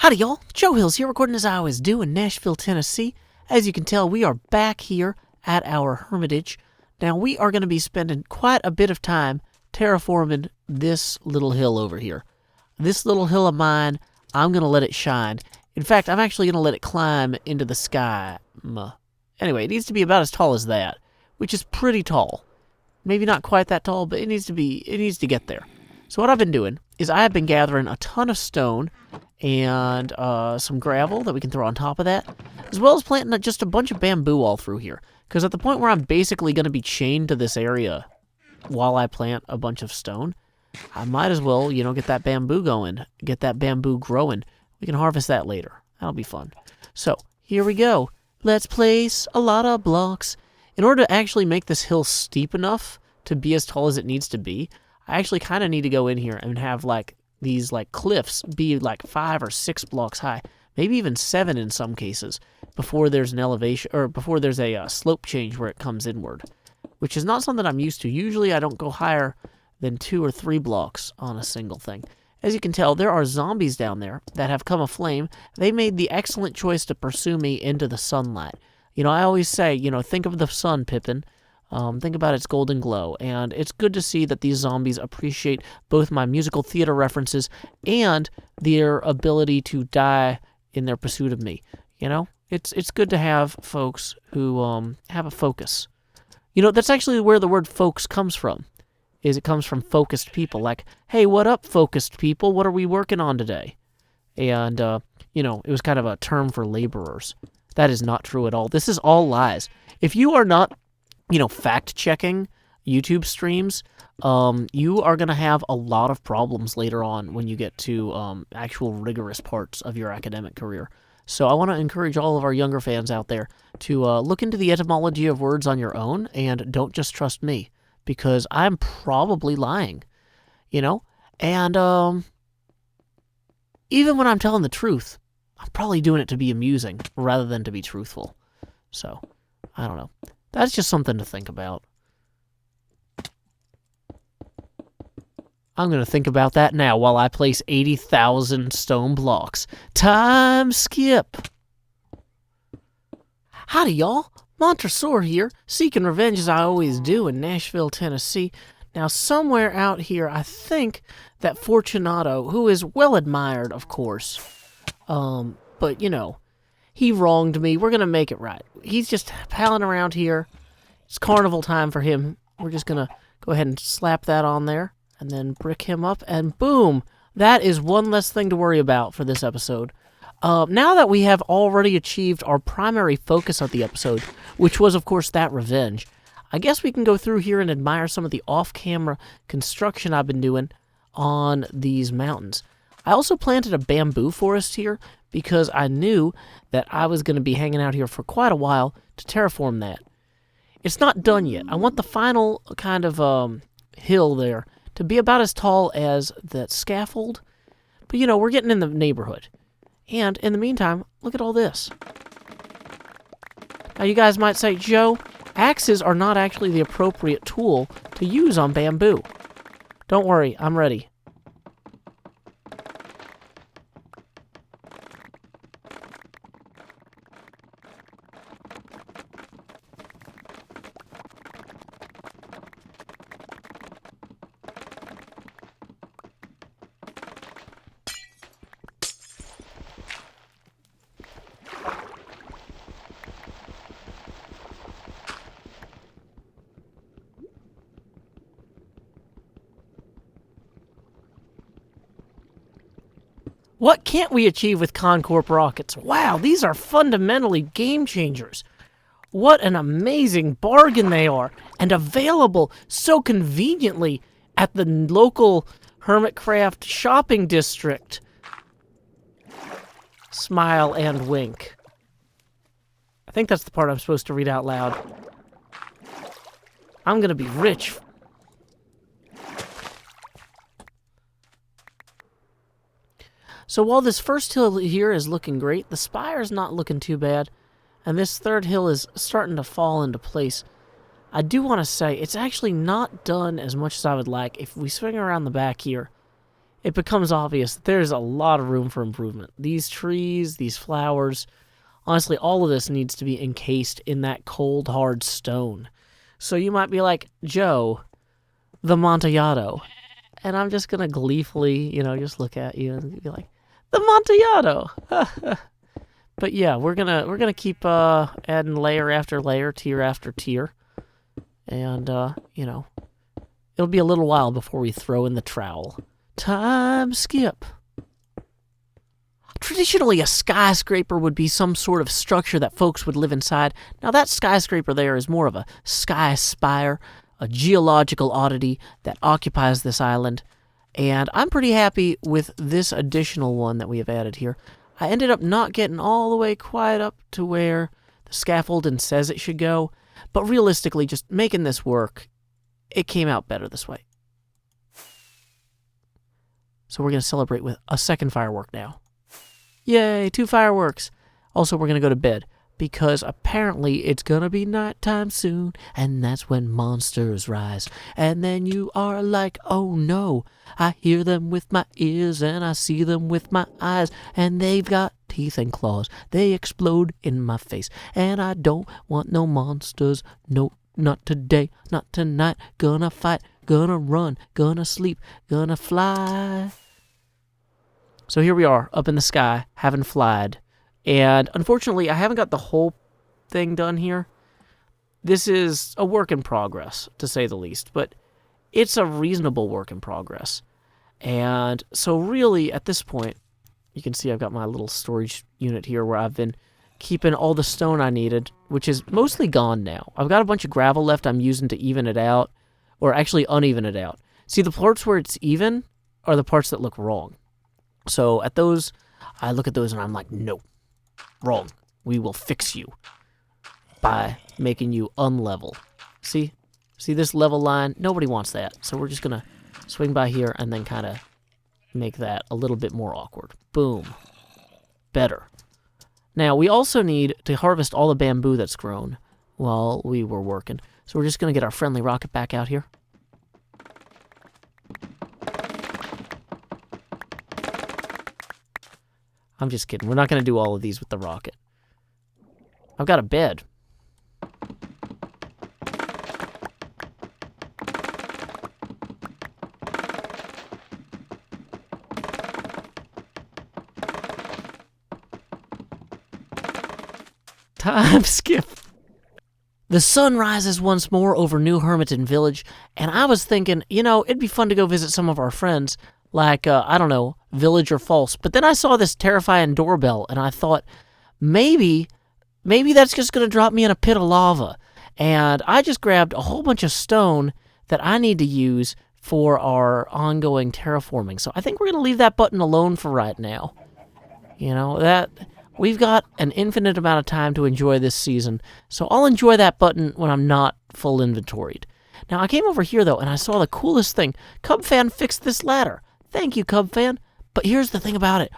Howdy y'all, Joe Hills here, recording as I always do in Nashville, Tennessee. As you can tell, we are back here at our hermitage. Now we are going to be spending quite a bit of time terraforming this little hill over here. This little hill of mine, I'm going to let it shine. In fact, I'm actually going to let it climb into the sky. Anyway, it needs to be about as tall as that, which is pretty tall. Maybe not quite that tall, but it needs to get there. So what I've been doing is I have been gathering a ton of stone and some gravel that we can throw on top of that, as well as planting just a bunch of bamboo all through here. Because at the point where I'm basically going to be chained to this area while I plant a bunch of stone, I might as well, get that bamboo going, get that bamboo growing. We can harvest that later. That'll be fun. So, here we go. Let's place a lot of blocks. In order to actually make this hill steep enough to be as tall as it needs to be, I actually kind of need to go in here and have these cliffs be 5 or 6 blocks high, maybe even 7 in some cases, before there's an elevation or before there's a slope change where it comes inward, which is not something I'm used to. Usually I don't go higher than 2 or 3 blocks on a single thing. As you can tell, there are zombies down there that have come aflame. They made the excellent choice to pursue me into the sunlight. I always say, think of the sun, Pippin. Think about its golden glow, and it's good to see that these zombies appreciate both my musical theater references and their ability to die in their pursuit of me. It's good to have folks who have a focus. That's actually where the word folks comes from, is it comes from focused people. Like, hey, what up, focused people? What are we working on today? And, it was kind of a term for laborers. That is not true at all. This is all lies. If you are not fact-checking YouTube streams, you are going to have a lot of problems later on when you get to actual rigorous parts of your academic career. So I want to encourage all of our younger fans out there to look into the etymology of words on your own and don't just trust me, because I'm probably lying, And even when I'm telling the truth, I'm probably doing it to be amusing rather than to be truthful. So, I don't know. That's just something to think about. I'm going to think about that now while I place 80,000 stone blocks. Time skip! Howdy, y'all. Montresor here, seeking revenge as I always do in Nashville, Tennessee. Now, somewhere out here, I think that Fortunato, who is well admired, of course, but, he wronged me. We're going to make it right. He's just palling around here. It's carnival time for him. We're just going to go ahead and slap that on there and then brick him up, and boom! That is one less thing to worry about for this episode. Now that we have already achieved our primary focus of the episode, which was, of course, that revenge, I guess we can go through here and admire some of the off-camera construction I've been doing on these mountains. I also planted a bamboo forest here because I knew that I was going to be hanging out here for quite a while to terraform that. It's not done yet. I want the final kind of hill there to be about as tall as that scaffold. But, we're getting in the neighborhood. And in the meantime, look at all this. Now, you guys might say, Joe, axes are not actually the appropriate tool to use on bamboo. Don't worry, I'm ready. What can't we achieve with Concorp rockets? Wow, these are fundamentally game changers. What an amazing bargain they are, and available so conveniently at the local Hermitcraft shopping district. Smile and wink. I think that's the part I'm supposed to read out loud. I'm gonna be rich. So while this first hill here is looking great, the spire's not looking too bad, and this third hill is starting to fall into place. I do want to say, it's actually not done as much as I would like. If we swing around the back here, it becomes obvious that there's a lot of room for improvement. These trees, these flowers, honestly, all of this needs to be encased in that cold, hard stone. So you might be like, Joe, the Amontillado. And I'm just going to gleefully, just look at you and be like, the Amontillado. But yeah, we're gonna keep adding layer after layer, tier after tier. And, it'll be a little while before we throw in the trowel. Time skip. Traditionally, a skyscraper would be some sort of structure that folks would live inside. Now, that skyscraper there is more of a sky spire, a geological oddity that occupies this island. And I'm pretty happy with this additional one that we have added here. I ended up not getting all the way quite up to where the scaffolding says it should go. But realistically, just making this work, it came out better this way. So we're going to celebrate with a second firework now. Yay, 2 fireworks. Also, we're going to go to bed because apparently it's going to be nighttime soon, and that's when monsters rise. And then you are like, oh no, I hear them with my ears and I see them with my eyes, and they've got teeth and claws. They explode in my face, and I don't want no monsters. No, not today, not tonight. Gonna fight, gonna run, gonna sleep, gonna fly. So here we are, up in the sky, having flied. And unfortunately, I haven't got the whole thing done here. This is a work in progress, to say the least. But it's a reasonable work in progress. And so really, at this point, you can see I've got my little storage unit here where I've been keeping all the stone I needed, which is mostly gone now. I've got a bunch of gravel left I'm using to even it out, or actually uneven it out. See, the parts where it's even are the parts that look wrong. So at those, I look at those and I'm like, no, wrong. We will fix you by making you unlevel. See this level line? Nobody wants that. So we're just going to swing by here and then kind of make that a little bit more awkward. Boom. Better. Now, we also need to harvest all the bamboo that's grown while we were working. So we're just going to get our friendly rocket back out here. I'm just kidding. We're not going to do all of these with the rocket. I've got a bed. Time skip. The sun rises once more over New Hermiton Village, and I was thinking, it'd be fun to go visit some of our friends, like, I don't know, Village or False. But then I saw this terrifying doorbell, and I thought, maybe that's just going to drop me in a pit of lava. And I just grabbed a whole bunch of stone that I need to use for our ongoing terraforming. So I think we're going to leave that button alone for right now. That we've got an infinite amount of time to enjoy this season, so I'll enjoy that button when I'm not full inventoried. Now, I came over here, though, and I saw the coolest thing. Cubfan fixed this ladder. Thank you, Cubfan. But here's the thing about it.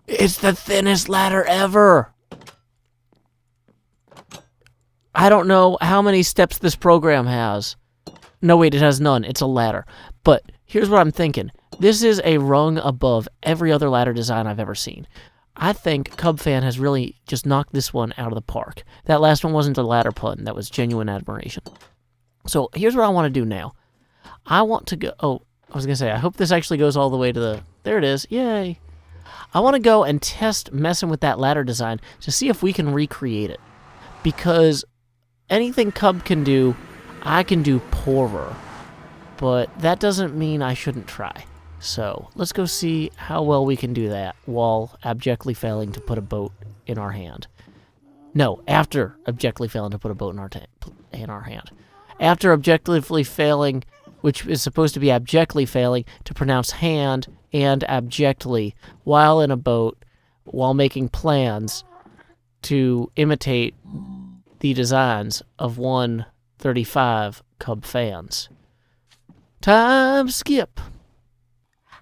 It's the thinnest ladder ever. I don't know how many steps this program has. No, wait, it has none. It's a ladder. But here's what I'm thinking. This is a rung above every other ladder design I've ever seen. I think Cubfan has really just knocked this one out of the park. That last one wasn't a ladder pun. That was genuine admiration. So here's what I want to do now. I want to go... Oh, I was going to say, I hope this actually goes all the way to the... There it is. Yay. I want to go and test messing with that ladder design to see if we can recreate it. Because anything Cub can do, I can do poorer. But that doesn't mean I shouldn't try. So let's go see how well we can do that while abjectly failing to put a boat in our hand. No, after abjectly failing to put a boat in our hand. After objectively failing, which is supposed to be abjectly failing, to pronounce hand and abjectly while in a boat, while making plans to imitate the designs of 135 Cub fans. Time skip.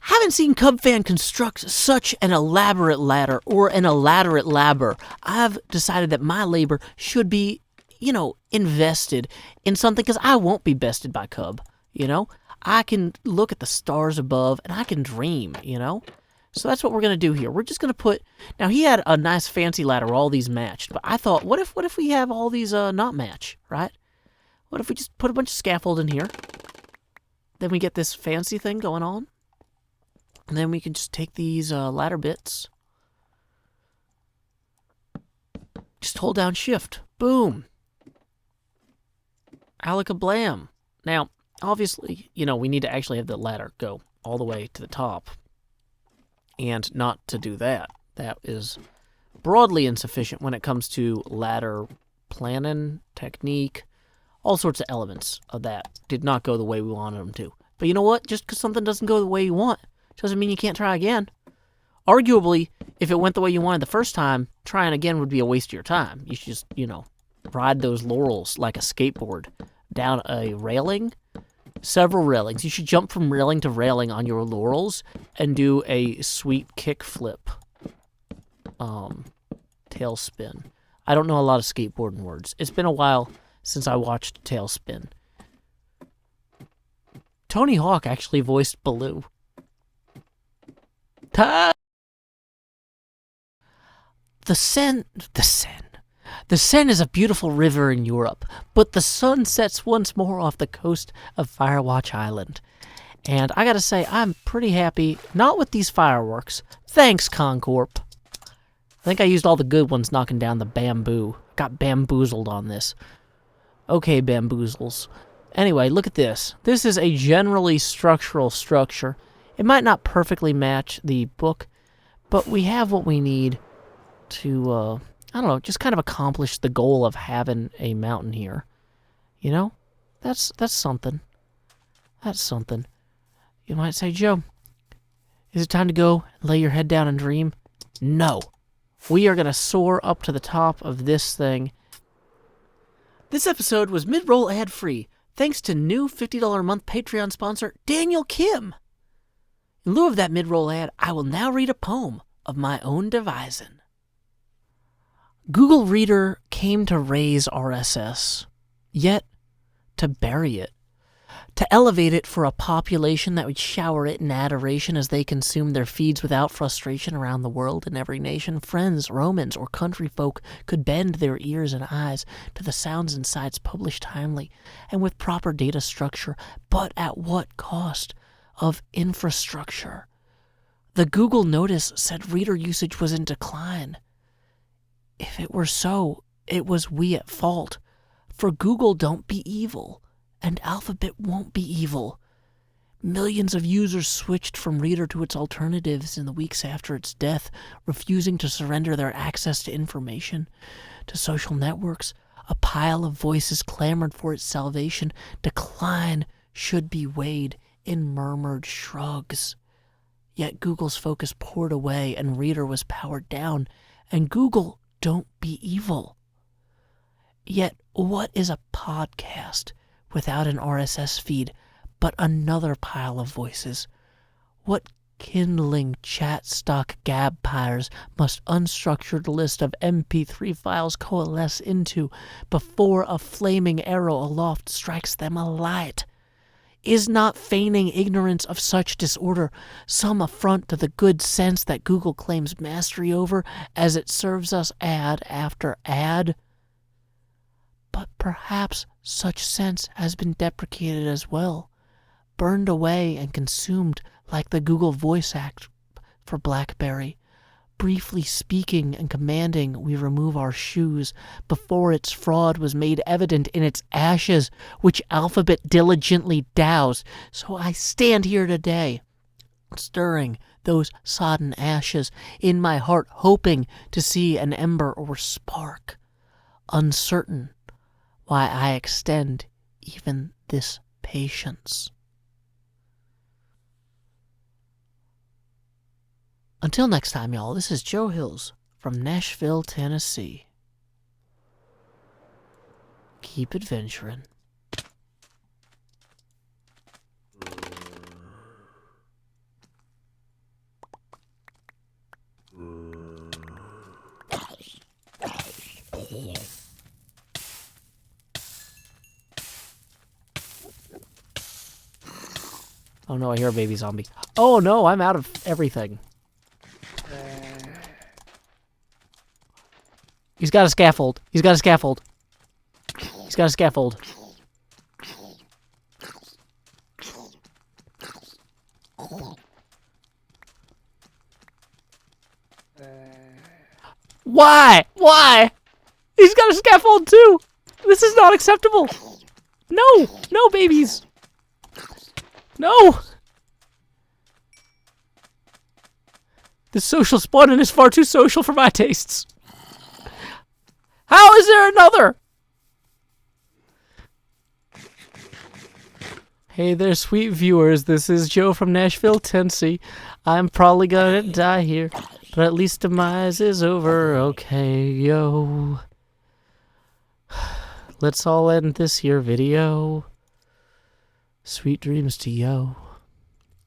Haven't seen Cubfan construct such an elaborate ladder or an elaborate labor. I've decided that my labor should be, invested in something because I won't be bested by Cub. I can look at the stars above, and I can dream, you know? So that's what we're going to do here. We're just going to put... Now, he had a nice fancy ladder where all these matched, but I thought, what if we have all these not match, right? What if we just put a bunch of scaffold in here? Then we get this fancy thing going on. And then we can just take these ladder bits. Just hold down shift. Boom. Alakablam. Now, obviously, you know, we need to actually have the ladder go all the way to the top. And not to do that. That is broadly insufficient when it comes to ladder planning, technique, all sorts of elements of that did not go the way we wanted them to. But you know what? Just because something doesn't go the way you want doesn't mean you can't try again. Arguably, if it went the way you wanted the first time, trying again would be a waste of your time. You should just, you know, ride those laurels like a skateboard down a railing, several railings. You should jump from railing to railing on your laurels and do a sweet kick flip. Tailspin. I don't know a lot of skateboarding words. It's been a while since I watched Tailspin. Tony Hawk actually voiced Baloo. The Seine is a beautiful river in Europe, but the sun sets once more off the coast of Firewatch Island. And I gotta say, I'm pretty happy, not with these fireworks. Thanks, Concorp. I think I used all the good ones knocking down the bamboo. Got bamboozled on this. Okay, bamboozles. Anyway, look at this. This is a generally structural structure. It might not perfectly match the book, but we have what we need to, I don't know, just kind of accomplish the goal of having a mountain here. You know? That's something. That's something. You might say, Joe, is it time to go and lay your head down and dream? No. We are going to soar up to the top of this thing. This episode was mid-roll ad-free, thanks to new $50 a month Patreon sponsor, Daniel Kim. In lieu of that mid-roll ad, I will now read a poem of my own devising. Google Reader came to raise RSS, yet to bury it, to elevate it for a population that would shower it in adoration as they consumed their feeds without frustration around the world in every nation. Friends, Romans, or country folk could bend their ears and eyes to the sounds and sights published timely and with proper data structure, but at what cost of infrastructure? The Google notice said reader usage was in decline. If it were so, it was we at fault. For Google don't be evil, and Alphabet won't be evil. Millions of users switched from Reader to its alternatives in the weeks after its death, refusing to surrender their access to information. To social networks, a pile of voices clamored for its salvation. Decline should be weighed in murmured shrugs. Yet Google's focus poured away, and Reader was powered down, and Google don't be evil. Yet what is a podcast without an RSS feed but another pile of voices? What kindling chat stock gabpires must unstructured list of MP3 files coalesce into before a flaming arrow aloft strikes them alight? Is not feigning ignorance of such disorder some affront to the good sense that Google claims mastery over as it serves us ad after ad? But perhaps such sense has been deprecated as well, burned away and consumed like the Google Voice Act for BlackBerry. Briefly speaking and commanding we remove our shoes before its fraud was made evident in its ashes, which Alphabet diligently doused. So I stand here today, stirring those sodden ashes in my heart, hoping to see an ember or spark, uncertain why I extend even this patience. Until next time, y'all, this is Joe Hills from Nashville, Tennessee. Keep adventuring. Oh no, I hear a baby zombie. Oh no, I'm out of everything. He's got a scaffold. He's got a scaffold. He's got a scaffold. Why? Why? He's got a scaffold too! This is not acceptable! No! No, babies! No! This social spawning is far too social for my tastes. How is there another? Hey there, sweet viewers. This is Joe from Nashville, Tennessee. I'm probably gonna die here, but at least demise is over. Okay, yo. Let's all end this here video. Sweet dreams to yo.